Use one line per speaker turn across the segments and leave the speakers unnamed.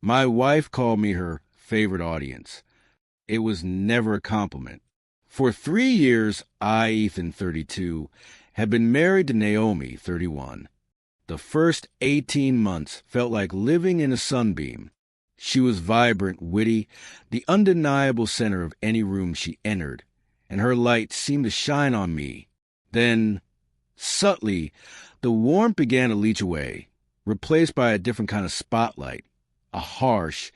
My wife called me her favorite audience. It was never a compliment. For 3 years, I, Ethan, 32, had been married to Naomi, 31. The first 18 months felt like living in a sunbeam. She was vibrant, witty, the undeniable center of any room she entered, and her light seemed to shine on me. Then, subtly, the warmth began to leach away, replaced by a different kind of spotlight, a harsh,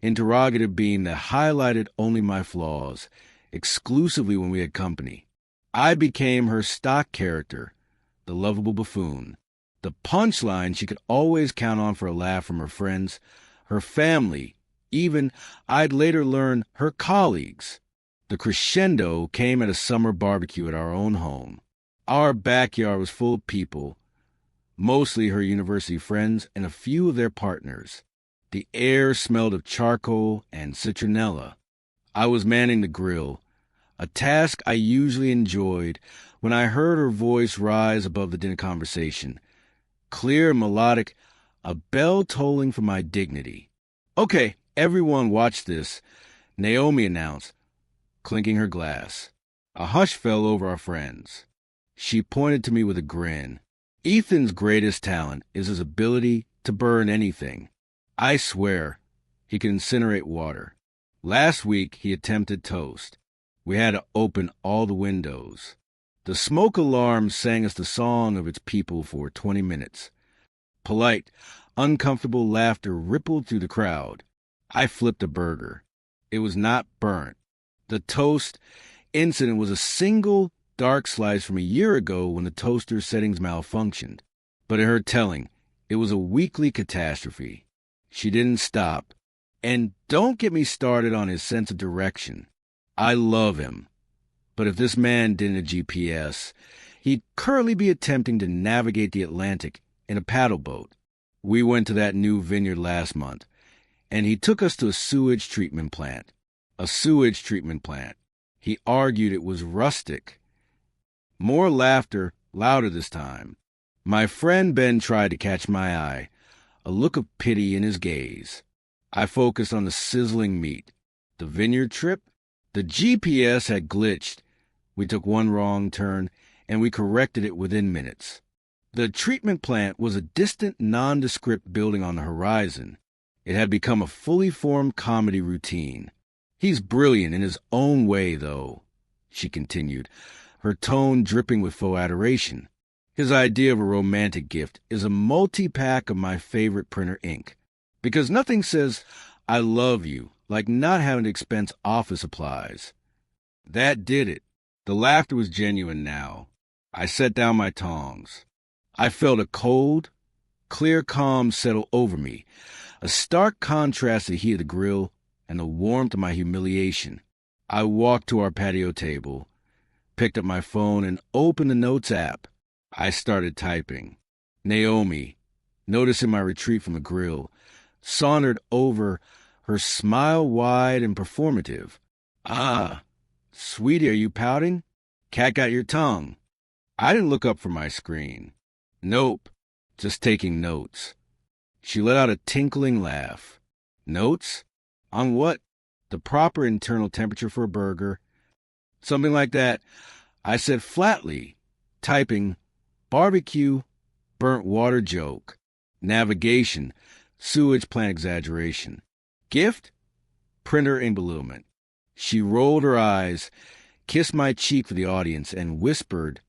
interrogative beam that highlighted only my flaws, exclusively when we had company. I became her stock character, the lovable buffoon, the punchline she could always count on for a laugh from her friends, her family, even, I'd later learn, her colleagues. The crescendo came at a summer barbecue at our own home. Our backyard was full of people, mostly her university friends and a few of their partners. The air smelled of charcoal and citronella. I was manning the grill, a task I usually enjoyed when I heard her voice rise above the dinner conversation. Clear and melodic, a bell tolling for my dignity. "Okay, everyone watch this," Naomi announced, clinking her glass. A hush fell over our friends. She pointed to me with a grin. "Ethan's greatest talent is his ability to burn anything. I swear, he can incinerate water. Last week, he attempted toast. We had to open all the windows. The smoke alarm sang us the song of its people for 20 minutes. Polite, uncomfortable laughter rippled through the crowd. I flipped a burger. It was not burnt. The toast incident was a single dark slice from a year ago when the toaster settings malfunctioned. But in her telling, it was a weekly catastrophe. She didn't stop. And don't get me started on his sense of direction. I love him. But if this man didn't have GPS, he'd currently be attempting to navigate the Atlantic in a paddle boat. We went to that new vineyard last month, and he took us to a sewage treatment plant. A sewage treatment plant. He argued it was rustic. More laughter, louder this time. My friend Ben tried to catch my eye, a look of pity in his gaze. I focused on the sizzling meat. The vineyard trip? The GPS had glitched. We took one wrong turn, and we corrected it within minutes. The treatment plant was a distant, nondescript building on the horizon. It had become a fully formed comedy routine. "He's brilliant in his own way, though," she continued, her tone dripping with faux adoration. "His idea of a romantic gift is a multi-pack of my favorite printer ink. Because nothing says, 'I love you,' like not having to expense office supplies." That did it. The laughter was genuine now. I set down my tongs. I felt a cold, clear calm settle over me, a stark contrast to the heat of the grill and the warmth of my humiliation. I walked to our patio table, picked up my phone, and opened the Notes app. I started typing. Naomi, noticing my retreat from the grill, sauntered over, her smile wide and performative. "Ah, sweetie, are you pouting? Cat got your tongue." I didn't look up from my screen. "Nope, just taking notes." She let out a tinkling laugh. "Notes? On what? The proper internal temperature for a burger?" "Something like that," I said flatly, typing barbecue, burnt water joke, navigation, sewage plant exaggeration, gift, printer embezzlement. She rolled her eyes, kissed my cheek for the audience, and whispered,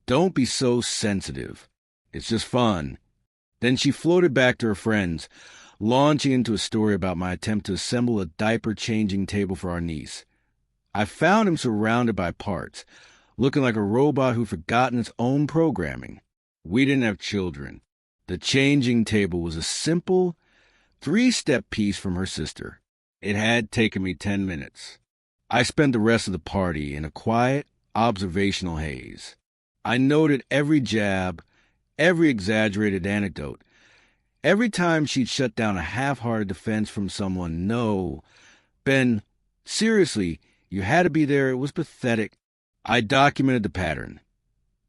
"Don't be so sensitive. It's just fun." Then she floated back to her friends, launching into a story about my attempt to assemble a diaper-changing table for our niece. I found him surrounded by parts, looking like a robot who'd forgotten its own programming. We didn't have children. The changing table was a simple, 3-step piece from her sister. It had taken me 10 minutes. I spent the rest of the party in a quiet, observational haze. I noted every jab, every exaggerated anecdote. Every time she'd shut down a half-hearted defense from someone, "No, Ben, seriously, you had to be there, it was pathetic." I documented the pattern.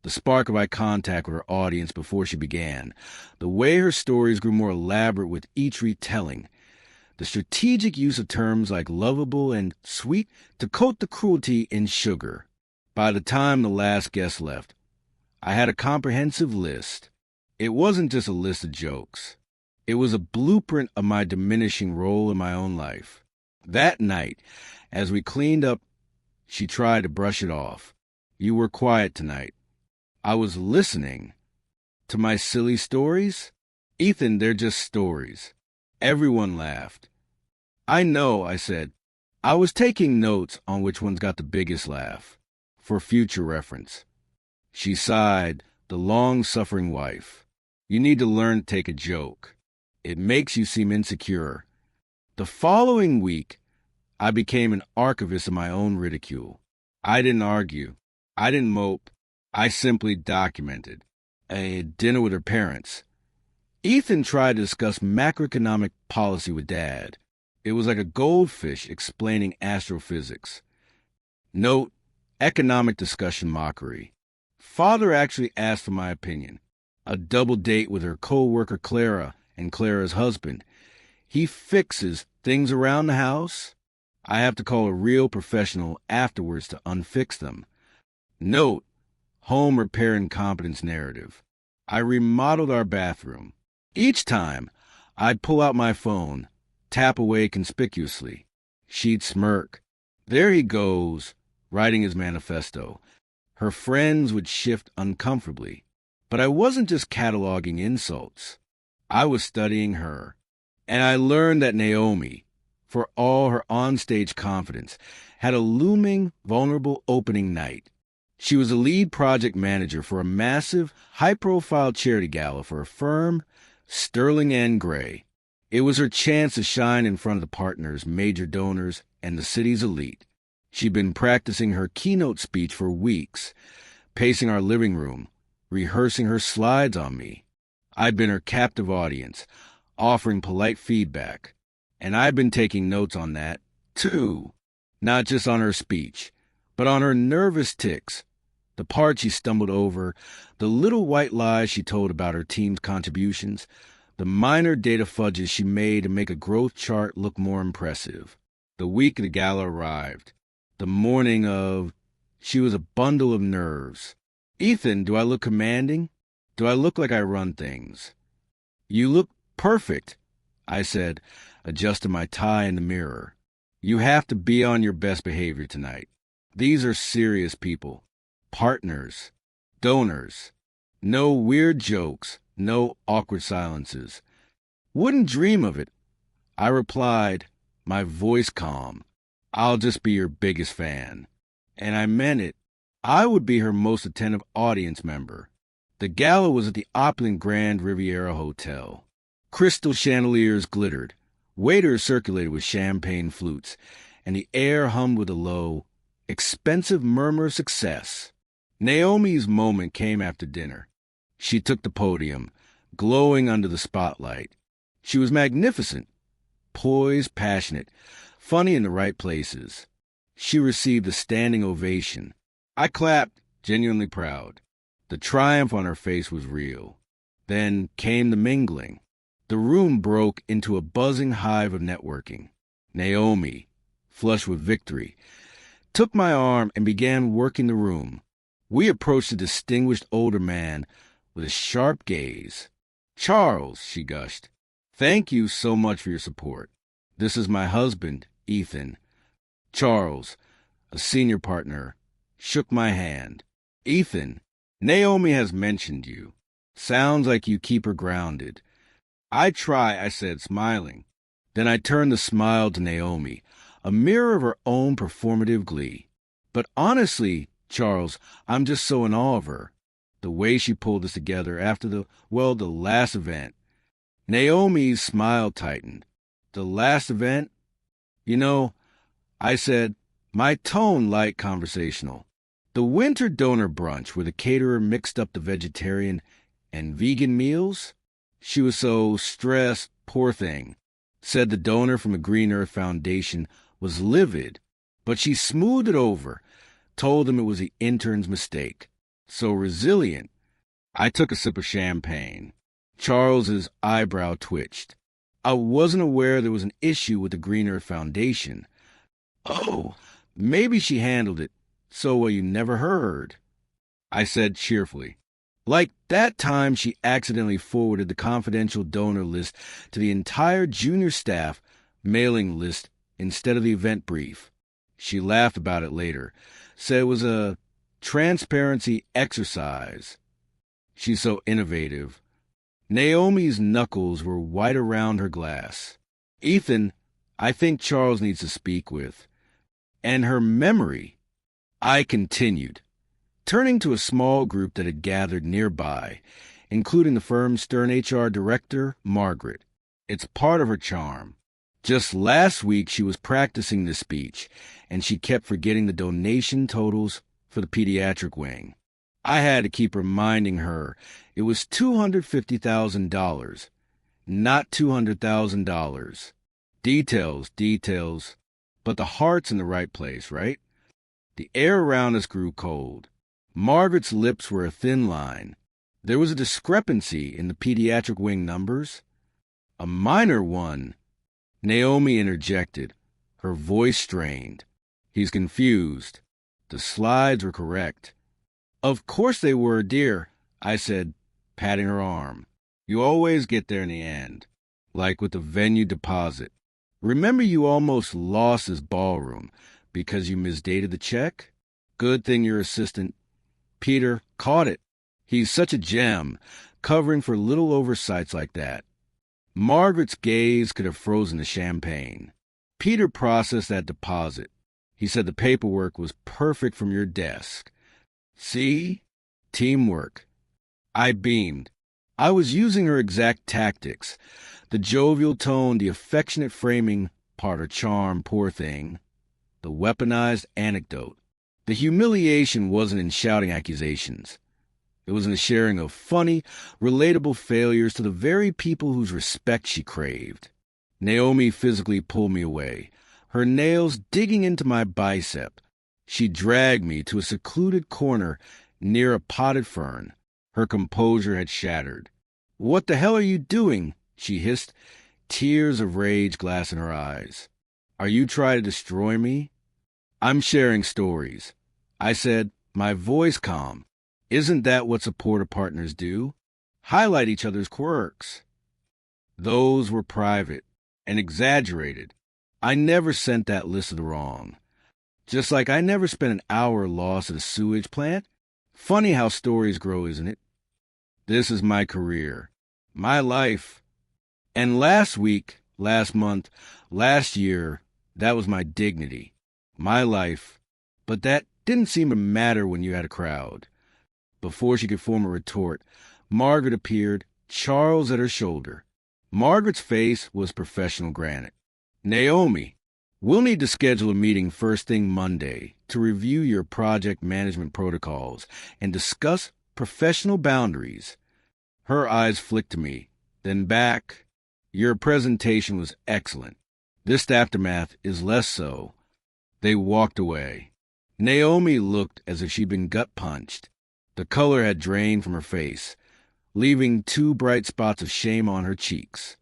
The spark of eye contact with her audience before she began. The way her stories grew more elaborate with each retelling. The strategic use of terms like lovable and sweet to coat the cruelty in sugar. By the time the last guest left, I had a comprehensive list. It wasn't just a list of jokes. It was a blueprint of my diminishing role in my own life. That night, as we cleaned up, she tried to brush it off. You were quiet tonight. I was listening. To my silly stories? Ethan, they're just stories. Everyone laughed. I know, I said. I was taking notes on which ones got the biggest laugh, for future reference. She sighed, the long-suffering wife. You need to learn to take a joke. It makes you seem insecure. The following week, I became an archivist of my own ridicule. I didn't argue. I didn't mope. I simply documented. A dinner with her parents. Ethan tried to discuss macroeconomic policy with Dad. It was like a goldfish explaining astrophysics. Note, economic discussion mockery. Father actually asked for my opinion. A double date with her co-worker Clara and Clara's husband. He fixes things around the house. I have to call a real professional afterwards to unfix them. Note, home repair incompetence narrative. I remodeled our bathroom. Each time, I'd pull out my phone, tap away conspicuously. She'd smirk. There he goes, writing his manifesto. Her friends would shift uncomfortably. But I wasn't just cataloging insults. I was studying her. And I learned that Naomi, for all her onstage confidence, had a looming, vulnerable opening night. She was a lead project manager for a massive, high-profile charity gala for a firm, Sterling and Gray. It was her chance to shine in front of the partners, major donors, and the city's elite. She'd been practicing her keynote speech for weeks, pacing our living room, rehearsing her slides on me. I'd been her captive audience, offering polite feedback. And I'd been taking notes on that, too. Not just on her speech, but on her nervous tics, the part she stumbled over, the little white lies she told about her team's contributions, the minor data fudges she made to make a growth chart look more impressive. The week the gala arrived. The morning of... She was a bundle of nerves. Ethan, do I look commanding? Do I look like I run things? You look perfect, I said, adjusting my tie in the mirror. You have to be on your best behavior tonight. These are serious people. Partners. Donors. No weird jokes. No awkward silences. Wouldn't dream of it. I replied, my voice calm. I'll just be your biggest fan. And I meant it. I would be her most attentive audience member. The gala was at the opulent Grand Riviera Hotel. Crystal chandeliers glittered. Waiters circulated with champagne flutes, and the air hummed with a low, expensive murmur of success. Naomi's moment came after dinner. She took the podium, glowing under the spotlight. She was magnificent, poised, passionate, funny in the right places. She received a standing ovation. I clapped, genuinely proud. The triumph on her face was real. Then came the mingling. The room broke into a buzzing hive of networking. Naomi, flushed with victory, took my arm and began working the room. We approached a distinguished older man with a sharp gaze. Charles, she gushed, thank you so much for your support. This is my husband, Ethan. Charles, a senior partner, shook my hand. Ethan, Naomi has mentioned you. Sounds like you keep her grounded. I try, I said, smiling. Then I turned the smile to Naomi, a mirror of her own performative glee. But honestly, Charles, I'm just so in awe of her. The way she pulled us together after the last event. Naomi's smile tightened. The last event? You know, I said, my tone light conversational. The winter donor brunch where the caterer mixed up the vegetarian and vegan meals? She was so stressed, poor thing. Said the donor from the Green Earth Foundation was livid, but she smoothed it over, told him it was the intern's mistake. So resilient. I took a sip of champagne. Charles's eyebrow twitched. I wasn't aware there was an issue with the Green Earth Foundation. Oh, maybe she handled it so well you never heard, I said cheerfully. Like that time she accidentally forwarded the confidential donor list to the entire junior staff mailing list instead of the event brief. She laughed about it later, said it was a transparency exercise. She's so innovative. Naomi's knuckles were white around her glass. Ethan, I think Charles needs to speak with. And her memory. I continued, turning to a small group that had gathered nearby, including the firm's stern HR director, Margaret. It's part of her charm. Just last week she was practicing this speech, and she kept forgetting the donation totals for the pediatric wing. I had to keep reminding her it was $250,000, not $200,000. Details, but the heart's in the right place, right? The air around us grew cold. Margaret's lips were a thin line. There was a discrepancy in the pediatric wing numbers. A minor one. Naomi interjected, her voice strained. He's confused. The slides were correct. Of course they were, dear, I said, patting her arm. You always get there in the end, like with the venue deposit. Remember you almost lost this ballroom because you misdated the check? Good thing your assistant, Peter, caught it. He's such a gem, covering for little oversights like that. Margaret's gaze could have frozen the champagne. Peter processed that deposit. He said the paperwork was perfect from your desk. See? Teamwork. I beamed. I was using her exact tactics. The jovial tone, the affectionate framing, part her charm, poor thing. The weaponized anecdote. The humiliation wasn't in shouting accusations. It was in the sharing of funny, relatable failures to the very people whose respect she craved. Naomi physically pulled me away, her nails digging into my bicep. She dragged me to a secluded corner near a potted fern. Her composure had shattered. "What the hell are you doing?" she hissed, tears of rage glass in her eyes. "Are you trying to destroy me?" "I'm sharing stories," I said, my voice calm. Isn't that what supporter partners do? Highlight each other's quirks. Those were private and exaggerated. I never sent that list to the wrong. Just like I never spent an hour lost at a sewage plant. Funny how stories grow, isn't it? This is my career, my life. And last week, last month, last year, that was my dignity, my life. But that didn't seem to matter when you had a crowd. Before she could form a retort, Margaret appeared, Charles at her shoulder. Margaret's face was professional granite. "Naomi, we'll need to schedule a meeting first thing Monday to review your project management protocols and discuss professional boundaries." Her eyes flicked to me, then back. "Your presentation was excellent. This aftermath is less so." They walked away. Naomi looked as if she'd been gut-punched. The color had drained from her face, leaving 2 bright spots of shame on her cheeks.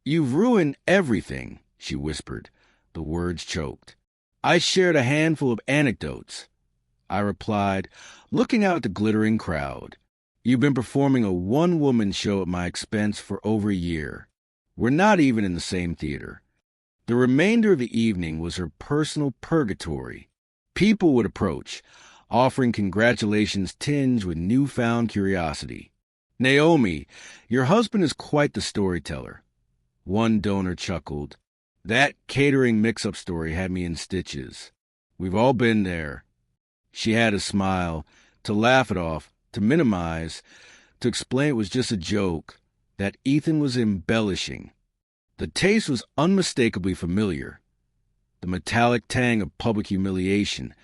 "You've ruined everything," she whispered. The words choked. "I shared a handful of anecdotes," I replied, looking out at the glittering crowd. "You've been performing a one-woman show at my expense for over a year. We're not even in the same theater." The remainder of the evening was her personal purgatory. People would approach, offering congratulations tinged with newfound curiosity. "Naomi, your husband is quite the storyteller." One donor chuckled. "That catering mix-up story had me in stitches. We've all been there." She had a smile, to laugh it off, to minimize, to explain it was just a joke, that Ethan was embellishing. The taste was unmistakably familiar. The metallic tang of public humiliation,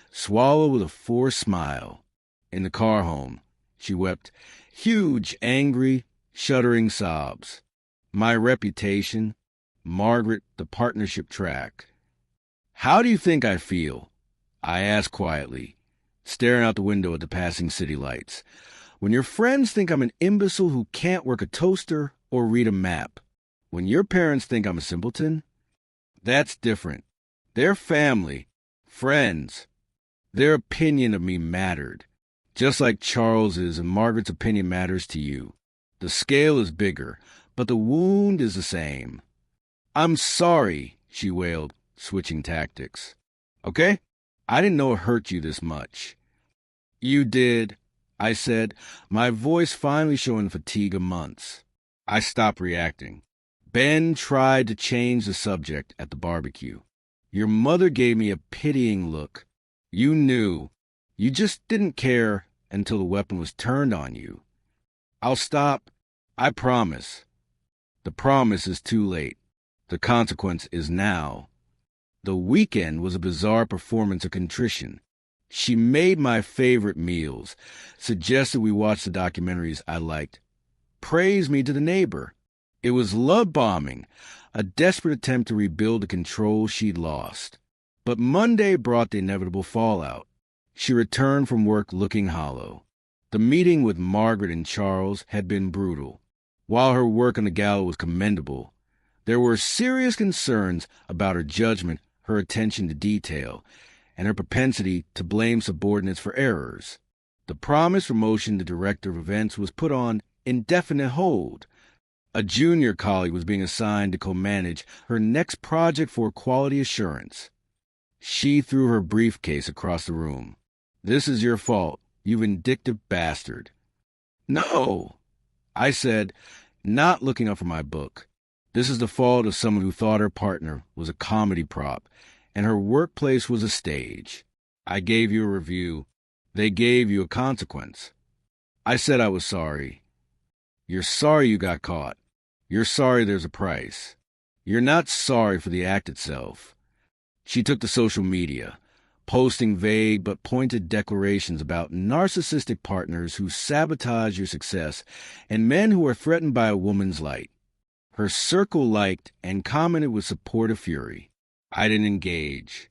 swallowed with a forced smile. In the car home, she wept huge, angry, shuddering sobs. My reputation, Margaret, the partnership track. "How do you think I feel?" I asked quietly, staring out the window at the passing city lights. "When your friends think I'm an imbecile who can't work a toaster or read a map." When your parents think I'm a simpleton, that's different. They're family, friends. Their opinion of me mattered, just like Charles's and Margaret's opinion matters to you. The scale is bigger, but the wound is the same. I'm sorry, she wailed, switching tactics. Okay? I didn't know it hurt you this much. You did, I said, my voice finally showing fatigue of months. I stopped reacting. Ben tried to change the subject at the barbecue. Your mother gave me a pitying look. You knew. You just didn't care until the weapon was turned on you. I'll stop. I promise. The promise is too late. The consequence is now. The weekend was a bizarre performance of contrition. She made my favorite meals, suggested we watch the documentaries I liked, praised me to the neighbor. It was love bombing, a desperate attempt to rebuild the control she'd lost. But Monday brought the inevitable fallout. She returned from work looking hollow. The meeting with Margaret and Charles had been brutal. While her work on the gala was commendable, there were serious concerns about her judgment, her attention to detail, and her propensity to blame subordinates for errors. The promised promotion to director of events was put on indefinite hold. A junior colleague was being assigned to co-manage her next project for quality assurance. She threw her briefcase across the room. This is your fault, you vindictive bastard. No, I said, not looking up from my book. This is the fault of someone who thought her partner was a comedy prop, and her workplace was a stage. I gave you a review. They gave you a consequence. I said I was sorry. You're sorry you got caught. You're sorry there's a price. You're not sorry for the act itself. She took to social media, posting vague but pointed declarations about narcissistic partners who sabotage your success and men who are threatened by a woman's light. Her circle liked and commented with supportive fury. I didn't engage.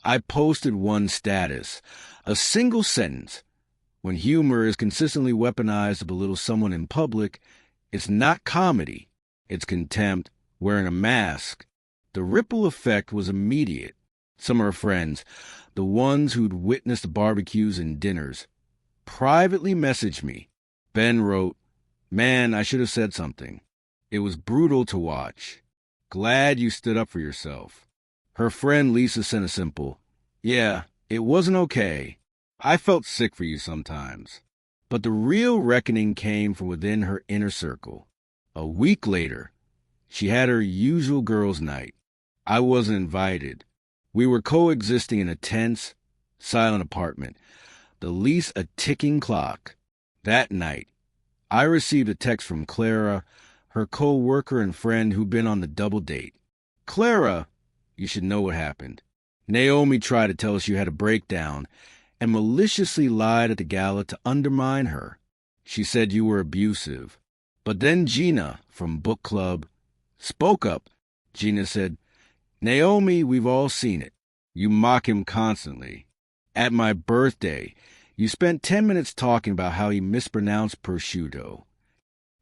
I posted one status, a single sentence. When humor is consistently weaponized to belittle someone in public, it's not comedy. It's contempt, wearing a mask. The ripple effect was immediate. Some of her friends, the ones who'd witnessed the barbecues and dinners, privately messaged me. Ben wrote, "Man, I should have said something. It was brutal to watch. Glad you stood up for yourself." Her friend Lisa sent a simple, "Yeah, it wasn't okay. I felt sick for you sometimes." But the real reckoning came from within her inner circle. A week later, she had her usual girls' night. I wasn't invited. We were coexisting in a tense, silent apartment, the lease a ticking clock. That night, I received a text from Clara, her co-worker and friend who'd been on the double date. "Clara, you should know what happened. Naomi tried to tell us you had a breakdown and maliciously lied at the gala to undermine her. She said you were abusive. But then Gina, from book club, spoke up. Gina said, 'Naomi, we've all seen it. You mock him constantly. At my birthday, you spent 10 minutes talking about how he mispronounced prosciutto.'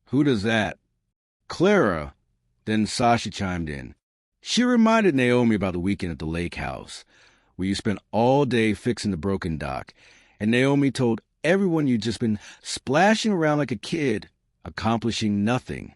Who does that?" "Clara." Then Sasha chimed in. She reminded Naomi about the weekend at the lake house, where you spent all day fixing the broken dock, and Naomi told everyone you'd just been splashing around like a kid, accomplishing nothing.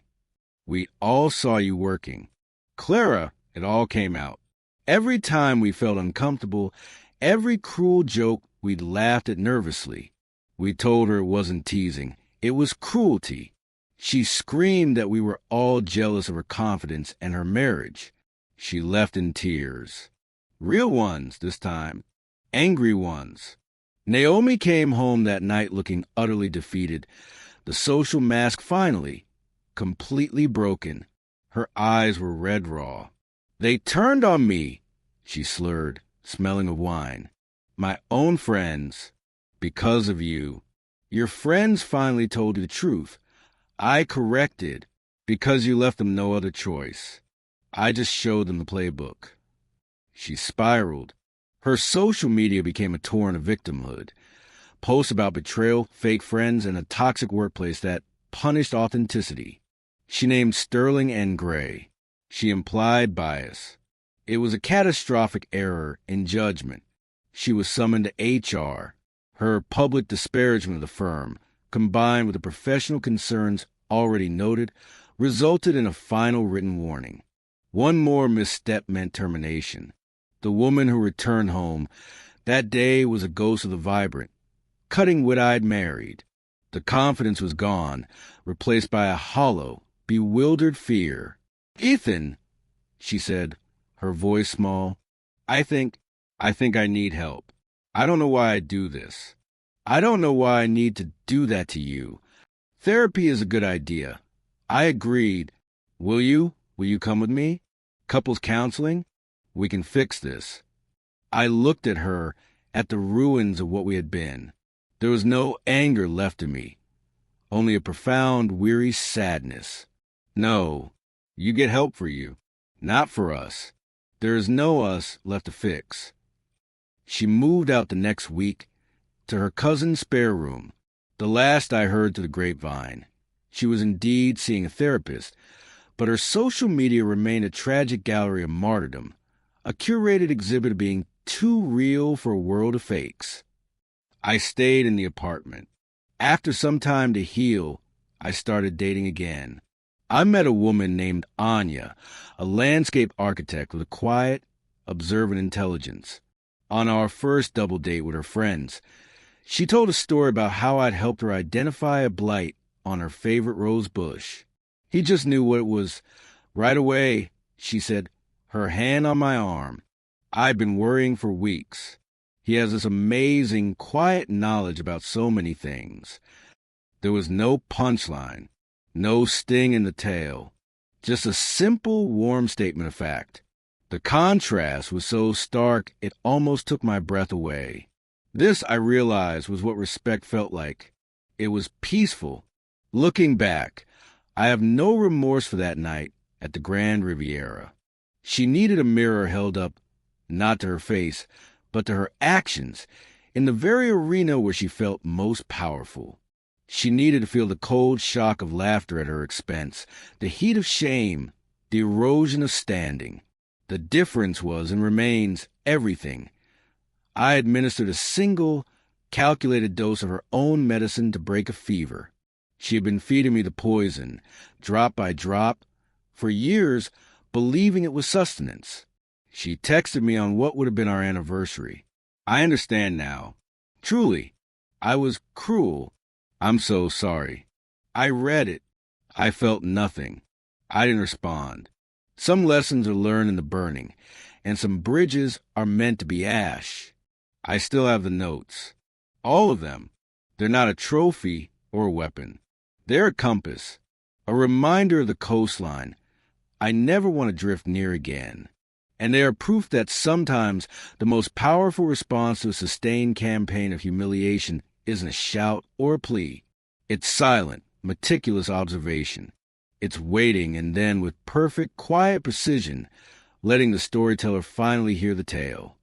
"We all saw you working." "Clara," it all came out. Every time we felt uncomfortable, every cruel joke we'd laughed at nervously. We told her it wasn't teasing. It was cruelty. She screamed that we were all jealous of her confidence and her marriage. She left in tears. Real ones this time. Angry ones. Naomi came home that night looking utterly defeated. The social mask finally, completely broken. Her eyes were red raw. "They turned on me," she slurred, smelling of wine. "My own friends. Because of you. Your friends finally told you the truth. I corrected because you left them no other choice. I just showed them the playbook." She spiraled. Her social media became a torrent of victimhood. Posts about betrayal, fake friends, and a toxic workplace that punished authenticity. She named Sterling and Gray. She implied bias. It was a catastrophic error in judgment. She was summoned to HR. Her public disparagement of the firm, combined with the professional concerns already noted, resulted in a final written warning. One more misstep meant termination. The woman who returned home that day was a ghost of the vibrant, cutting wit-eyed married. The confidence was gone, replaced by a hollow, bewildered fear. "Ethan," she said, her voice small, I think I need help. I don't know why I do this. I don't know why I need to do that to you. Therapy is a good idea." I agreed. Will you? Will you come with me? Couples counseling? We can fix this." I looked at her, at the ruins of what we had been. There was no anger left in me, only a profound, weary sadness. "No, you get help for you, not for us. There is no us left to fix." She moved out the next week to her cousin's spare room, the last I heard to the grapevine. She was indeed seeing a therapist, but her social media remained a tragic gallery of martyrdom, a curated exhibit of being too real for a world of fakes. I stayed in the apartment. After some time to heal, I started dating again. I met a woman named Anya, a landscape architect with a quiet, observant intelligence. On our first double date with her friends, she told a story about how I'd helped her identify a blight on her favorite rose bush. He just knew what it was right away, she said, her hand on my arm. I'd been worrying for weeks. He has this amazing, quiet knowledge about so many things. There was no punchline, no sting in the tail, just a simple, warm statement of fact. The contrast was so stark it almost took my breath away. This, I realized, was what respect felt like. It was peaceful. Looking back, I have no remorse for that night at the Grand Riviera. She needed a mirror held up, not to her face, but to her actions, in the very arena where she felt most powerful. She needed to feel the cold shock of laughter at her expense, the heat of shame, the erosion of standing. The difference was and remains everything. I administered a single, calculated dose of her own medicine to break a fever. She had been feeding me the poison, drop by drop, for years, believing it was sustenance. She texted me on what would have been our anniversary. I understand now. Truly, I was cruel. I'm so sorry. I read it. I felt nothing. I didn't respond. Some lessons are learned in the burning, and some bridges are meant to be ash. I still have the notes. All of them. They're not a trophy or a weapon. They're a compass, a reminder of the coastline I never want to drift near again. And they are proof that sometimes the most powerful response to a sustained campaign of humiliation isn't a shout or a plea. It's silent, meticulous observation. It's waiting and then, with perfect, quiet precision, letting the storyteller finally hear the tale.